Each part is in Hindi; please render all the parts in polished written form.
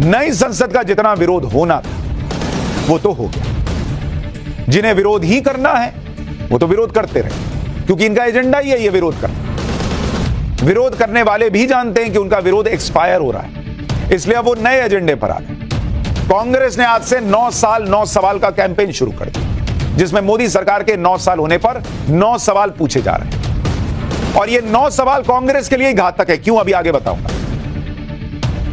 नई संसद का जितना विरोध होना था वो तो हो गया। जिन्हें विरोध ही करना है वो तो विरोध करते रहे, क्योंकि इनका एजेंडा ही है ये विरोध करना। विरोध करने वाले भी जानते हैं कि उनका विरोध एक्सपायर हो रहा है, इसलिए अब वो नए एजेंडे पर आ गए। कांग्रेस ने आज से 9 साल 9 सवाल का कैंपेन शुरू कर दिया, जिसमें मोदी सरकार के 9 साल होने पर 9 सवाल पूछे जा रहे हैं। और ये 9 सवाल कांग्रेस के लिए घातक है। क्यों, अभी आगे बताऊंगा।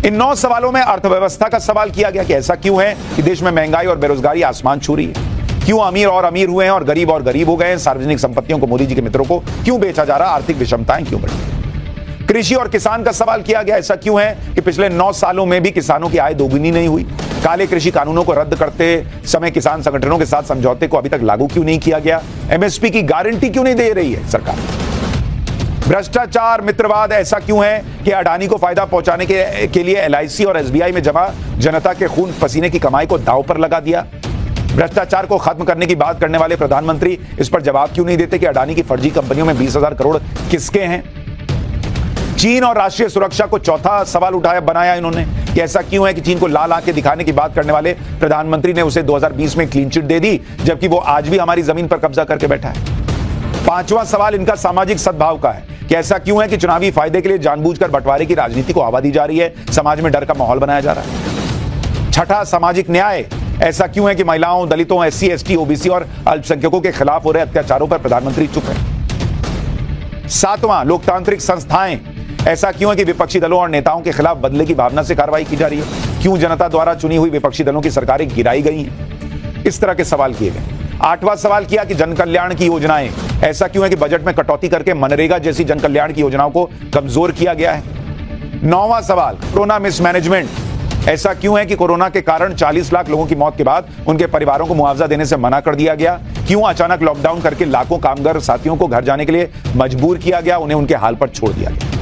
इन 9 सवालों में अर्थव्यवस्था का सवाल किया गया कि ऐसा क्यों है कि देश में महंगाई और बेरोजगारी आसमान छू रही है, क्यों अमीर और अमीर हुए हैं और गरीब हो गए हैं, सार्वजनिक संपत्तियों को मोदी जी के मित्रों को क्यों बेचा जा रहा, आर्थिक विषमताएं क्यों बढ़ी। कृषि और किसान का सवाल किया गया, ऐसा क्यों है कि पिछले 9 सालों में भी किसानों की आय दोगुनी नहीं हुई, काले कृषि कानूनों को रद्द करते समय किसान संगठनों के साथ समझौते को अभी तक लागू क्यों नहीं किया गया, एमएसपी की गारंटी क्यों नहीं दे रही है सरकार। भ्रष्टाचार, मित्रवाद ऐसा क्यों है कि अडानी को फायदा पहुंचाने के लिए एलआईसी और एसबीआई में जमा जनता के खून पसीने की कमाई को दांव पर लगा दिया। भ्रष्टाचार को खत्म करने की बात करने वाले प्रधानमंत्री इस पर जवाब क्यों नहीं देते कि अडानी की फर्जी कंपनियों में 20,000 करोड़ किसके हैं। चीन और राष्ट्रीय सुरक्षा को चौथा सवाल बनाया इन्होंने कि ऐसा क्यों है कि चीन को लाल आंखें दिखाने की बात करने वाले प्रधानमंत्री ने उसे 2020 में क्लीन चिट दे दी, जबकि वो आज भी हमारी जमीन पर कब्जा करके बैठा है। 5वां सवाल इनका सामाजिक सद्भाव का है कि ऐसा क्यों है कि चुनावी फायदे के लिए जानबूझकर बंटवारे की राजनीति को हवा दी जा रही है, समाज में डर का माहौल बनाया जा रहा है। 6ठा सामाजिक न्याय, ऐसा क्यों है कि महिलाओं, दलितों, एससी, एसटी, ओबीसी और अल्पसंख्यकों के खिलाफ हो रहे अत्याचारों पर प्रधानमंत्री चुप है। 7वां लोकतांत्रिक संस्थाएं, ऐसा क्यों है कि विपक्षी दलों और नेताओं के खिलाफ बदले की भावना से कार्रवाई की जा रही है, क्यों जनता द्वारा चुनी हुई विपक्षी दलों की सरकारें गिराई गई हैं। इस तरह के सवाल किए गए। 8वां सवाल किया कि जन कल्याण की योजनाएं, ऐसा क्यों है कि बजट में कटौती करके मनरेगा जैसी जन कल्याण की योजनाओं को कमजोर किया गया है। 9वां सवाल कोरोना मिसमैनेजमेंट, ऐसा क्यों है कि कोरोना के कारण 40 लाख लोगों की मौत के बाद उनके परिवारों को मुआवजा देने से मना कर दिया गया, क्यों अचानक लॉकडाउन करके लाखों कामगार साथियों को घर जाने के लिए मजबूर किया गया, उन्हें उनके हाल पर छोड़ दिया गया।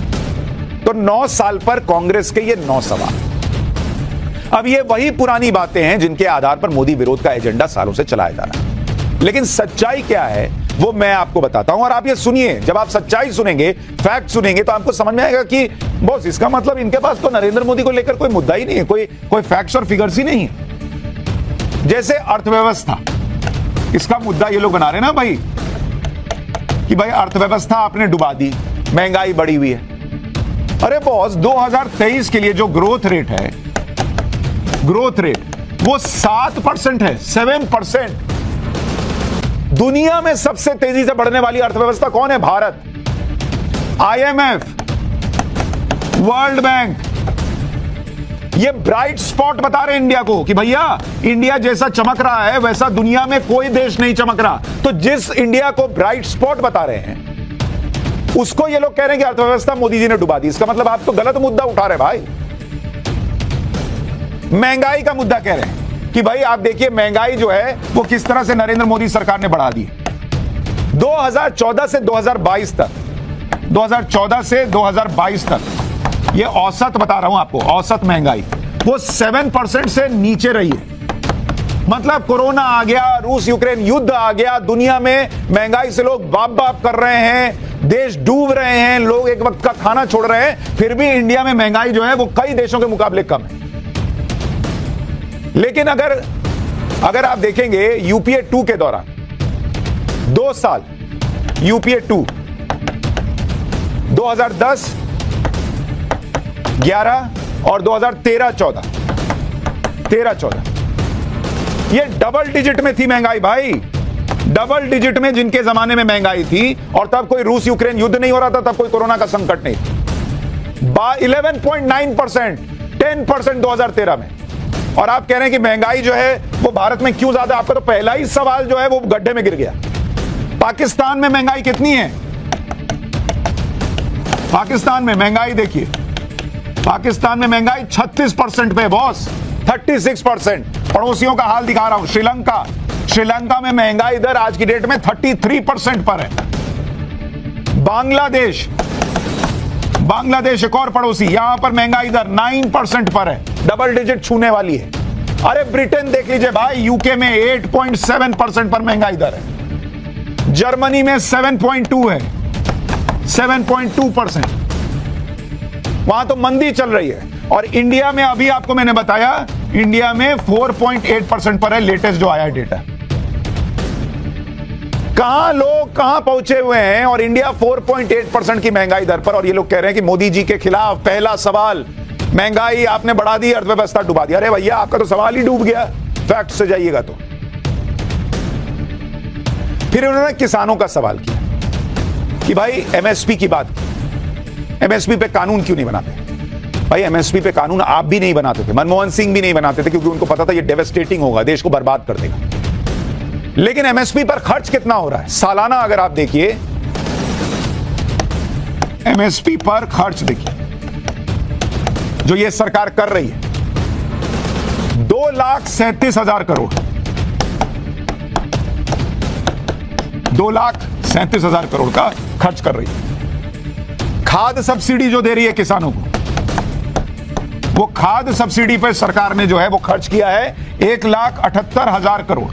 तो 9 साल पर कांग्रेस के ये 9 सवाल। अब ये वही पुरानी बातें हैं जिनके आधार पर मोदी विरोध का एजेंडा सालों से चलाया जा रहा है। लेकिन सच्चाई क्या है वो मैं आपको बताता हूं, और आप ये सुनिए। जब आप सच्चाई सुनेंगे, फैक्ट सुनेंगे, तो आपको समझ में आएगा कि बॉस इसका मतलब इनके पास तो नरेंद्र मोदी को लेकर कोई मुद्दा ही नहीं है, कोई फैक्ट्स और फिगर्स ही नहीं है। जैसे अर्थव्यवस्था, इसका मुद्दा ये लोग बना रहे ना भाई कि भाई अर्थव्यवस्था आपने डुबा दी, महंगाई बढ़ी हुई है। अरे बॉस 2023 के लिए जो ग्रोथ रेट है, ग्रोथ रेट वो 7% है, 7%। दुनिया में सबसे तेजी से बढ़ने वाली अर्थव्यवस्था कौन है? भारत। आईएमएफ, वर्ल्ड बैंक ये ब्राइट स्पॉट बता रहे हैं इंडिया को कि भैया इंडिया जैसा चमक रहा है वैसा दुनिया में कोई देश नहीं चमक रहा। तो जिस इंडिया को ब्राइट स्पॉट बता रहे हैं उसको ये लोग कह रहे हैं कि अर्थव्यवस्था मोदी जी ने डुबा दी। इसका मतलब आप तो गलत मुद्दा उठा रहे भाई। महंगाई का मुद्दा कह रहे हैं कि भाई आप देखिए महंगाई जो है वो किस तरह से नरेंद्र मोदी सरकार ने बढ़ा दी। 2014 से 2022 तक, 2014 से 2022 तक ये औसत बता रहा हूं आपको, औसत महंगाई वो 7% से नीचे रही है। मतलब कोरोना आ गया, रूस यूक्रेन युद्ध आ गया, दुनिया में महंगाई से लोग बाप बाप कर रहे हैं, देश डूब रहे हैं, लोग एक वक्त का खाना छोड़ रहे हैं, फिर भी इंडिया में महंगाई जो है वो कई देशों के मुकाबले कम है। लेकिन अगर आप देखेंगे यूपीए 2 के दौरान 2 साल, यूपीए 2 2010, 11 और 2013-14, 13-14 ये डबल डिजिट में थी महंगाई भाई, डबल डिजिट में जिनके जमाने में महंगाई थी, और तब कोई रूस यूक्रेन युद्ध नहीं हो रहा था, तब कोई कोरोना का संकट नहीं। 11.9%, 10% 2013 में। और आप कह रहे हैं कि महंगाई जो है वो भारत में क्यों ज्यादा? आपका तो पहला ही सवाल जो है वो गड्ढे में गिर गया। पाकिस्तान में महंगाई कितनी है? पाकिस्तान में महंगाई देखिए, पाकिस्तान में महंगाई 36% पे बॉस, 36%। पड़ोसियों का हाल दिखा रहा हूं, श्रीलंका, श्रीलंका में महंगाई दर आज की डेट में 33% पर है। बांग्लादेश, बांग्लादेश एक और पड़ोसी, यहां पर महंगाई दर 9% पर है, डबल डिजिट छूने वाली है। अरे ब्रिटेन देख लीजिए भाई, यूके में 8.7% पर महंगाई दर है, जर्मनी में 7.2 है, 7.2%। वहां तो मंदी चल रही है। और इंडिया में अभी आपको मैंने बताया, इंडिया में 4.8% पर है लेटेस्ट जो आया है डेटा। कहां लोग कहां पहुंचे हुए हैं, और इंडिया 4.8% की महंगाई दर पर, और ये लोग कह रहे हैं कि मोदी जी के खिलाफ पहला सवाल, महंगाई आपने बढ़ा दी, अर्थव्यवस्था डुबा दी। अरे भैया, आपका तो सवाल ही डूब गया फैक्ट से जाइएगा तो। फिर उन्होंने किसानों का सवाल किया कि भाई एमएसपी की बात, एमएसपी पे कानून क्यों नहीं बनाते? भाई एमएसपी पे कानून आप भी नहीं बनाते थे, मनमोहन सिंह भी नहीं बनाते थे, क्योंकि उनको पता था ये डेवास्टेटिंग होगा, देश को बर्बाद कर देगा। लेकिन एमएसपी पर खर्च कितना हो रहा है सालाना, अगर आप देखिए एमएसपी पर खर्च देखिए जो ये सरकार कर रही है, 2,37,000 करोड़, 2,37,000 करोड़ का खर्च कर रही है। खाद सब्सिडी जो दे रही है किसानों को, वो खाद सब्सिडी पर सरकार ने जो है वो खर्च किया है 1,78,000 करोड़,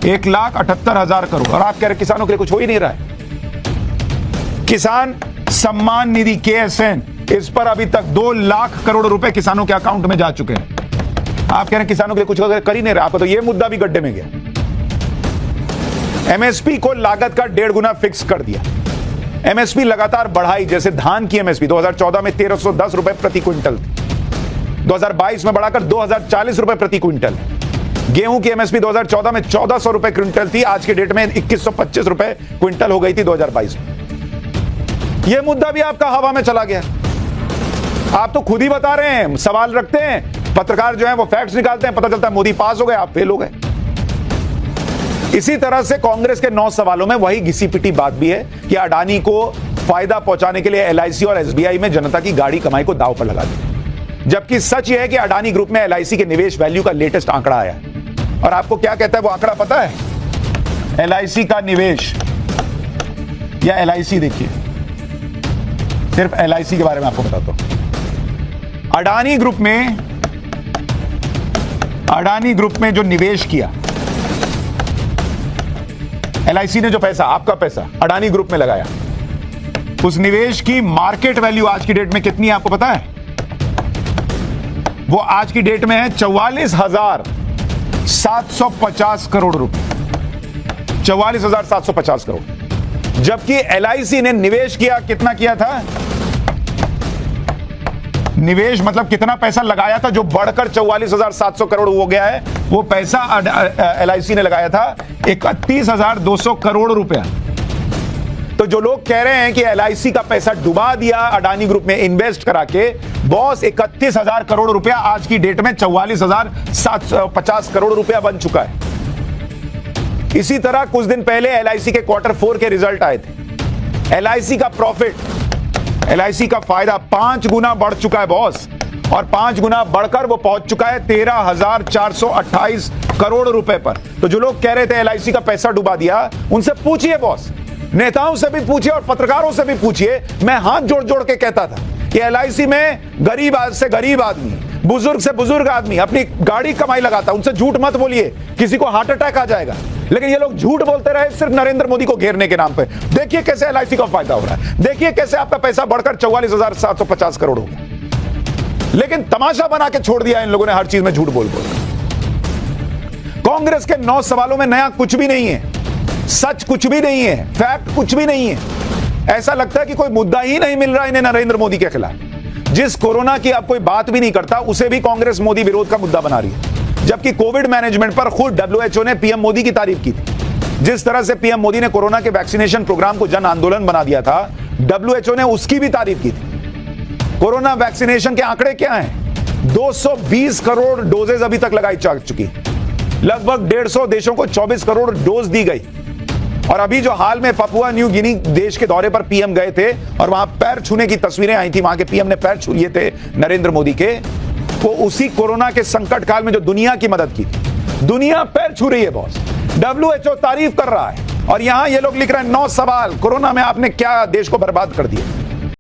1,78,000 करोड़। और आप कह रहे किसानों के लिए कुछ हो ही नहीं रहा है। किसान सम्मान निधि KSN, इस पर अभी तक 2 लाख करोड़ रुपए किसानों के अकाउंट में जा चुके हैं। आप कह रहे हैं किसानों के लिए कुछ कर ही नहीं रहा, आपको तो ये मुद्दा भी गड्ढे में गया। एमएसपी को लागत का 1.5 गुना फिक्स कर दिया। एमएसपी लगातार बढ़ाई, जैसे धान की एमएसपी 2014 में 1,310 रुपए प्रति क्विंटल थी, 2022 में बढ़ाकर 2,040 रुपए प्रति क्विंटल। गेहूं की एमएसपी 2014 में 1,400 रुपए क्विंटल थी, आज के डेट में 2,125 रुपए क्विंटल हो गई थी 2022 में। यह मुद्दा भी आपका हवा में चला गया। आप तो खुद ही बता रहे हैं, सवाल रखते हैं, पत्रकार जो है वो फैक्ट्स निकालते हैं, पता चलता है मोदी पास हो गए, आप फेल हो गए। इसी तरह से कांग्रेस के 9 सवालों में वही घिसी पिटी बात भी है कि अडानी को फायदा पहुंचाने के लिए एलआईसी और एसबीआई में जनता की गाड़ी कमाई को दांव पर लगा दी। जबकि सच यह है कि अडानी ग्रुप में एलआईसी के निवेश वैल्यू का लेटेस्ट आंकड़ा आया। और आपको क्या कहता है वो आंकड़ा पता है? एलआईसी का निवेश, या एलआईसी देखिए, सिर्फ एलआईसी के बारे में आपको बताता हूं। अडानी ग्रुप में जो निवेश किया एलआईसी ने, जो पैसा, आपका पैसा अडानी ग्रुप में लगाया, उस निवेश की मार्केट वैल्यू आज की डेट में कितनी है आपको पता है? वो आज की डेट में है 44,750 करोड़ रुपए, 44,750 करोड़। जबकि एलआईसी ने निवेश किया, कितना किया था? निवेश मतलब कितना पैसा लगाया था, जो बढ़कर 44,700 करोड़ हो गया है। वो पैसा एलआईसी ने लगाया था 31,200 करोड़ रुपया। तो जो लोग कह रहे हैं कि एलआईसी का पैसा डुबा दिया अडानी ग्रुप में इन्वेस्ट करा के, बॉस 31,000 करोड़ रुपया आज की डेट में 44,750 करोड़ रुपया बन चुका है। इसी तरह कुछ दिन पहले एलआईसी के Q4 के रिजल्ट आए थे। एलआईसी का प्रॉफिट, एलआईसी का फायदा 5 गुना बढ़ चुका है बॉस, और 5 गुना बढ़कर वो पहुंच चुका है 13,428 करोड़ रुपए पर। तो जो लोग कह रहे थे एलआईसी का पैसा डुबा दिया, उनसे पूछिए बॉस, नेताओं से भी पूछिए और पत्रकारों से भी पूछिए। मैं हाथ जोड़ जोड़ के कहता था कि एलआईसी में गरीब से गरीब आदमी, बुजुर्ग से बुजुर्ग आदमी अपनी गाड़ी कमाई लगाता। उनसे झूठ मत बोलिए, किसी को हार्ट अटैक आ जाएगा। लेकिन ये लोग झूठ बोलते रहे सिर्फ नरेंद्र मोदी को घेरने के नाम पे। देखिए कैसे एलआईसी का फायदा हो रहा है, देखिए कैसे आपका पैसा बढ़कर 44,750 करोड़ हो गया। लेकिन तमाशा बना के छोड़ दिया इन लोगों ने, हर चीज में झूठ बोल बोल। कांग्रेस के 9 सवालों में नया कुछ भी नहीं है, सच कुछ भी नहीं है, फैक्ट कुछ भी नहीं है। ऐसा लगता है कि कोई मुद्दा ही नहीं मिल रहा इन्हें नरेंद्र मोदी के खिलाफ। जिस कोरोना की अब कोई बात भी नहीं करता, उसे भी कांग्रेस मोदी विरोध का मुद्दा बना रही है। जबकि कोविड मैनेजमेंट पर खुद WHO ने पीएम मोदी की तारीफ की थी। जिस तरह से पीएम मोदी ने कोरोना के वैक्सीनेशन प्रोग्राम को जन आंदोलन बना दिया था, WHO ने उसकी भी तारीफ की थी। कोरोना वैक्सीनेशन के आंकड़े क्या हैं? 220 करोड़ डोजेज अभी तक लगाई जा चुकी, लगभग 150 देशों को 24 करोड़ डोज दी गई। और अभी जो हाल में पपुआ न्यू गिनी देश के दौरे पर पीएम गए थे और वहां पैर छूने की तस्वीरें आई थी, वहां के पीएम ने पैर छू लिए थे नरेंद्र मोदी के, वो उसी कोरोना के संकट काल में जो दुनिया की मदद की थी। दुनिया पैर छू रही है बॉस, WHO तारीफ कर रहा है, और यहां ये लोग लिख रहे हैं 9 सवाल, कोरोना में आपने क्या देश को बर्बाद कर दिया।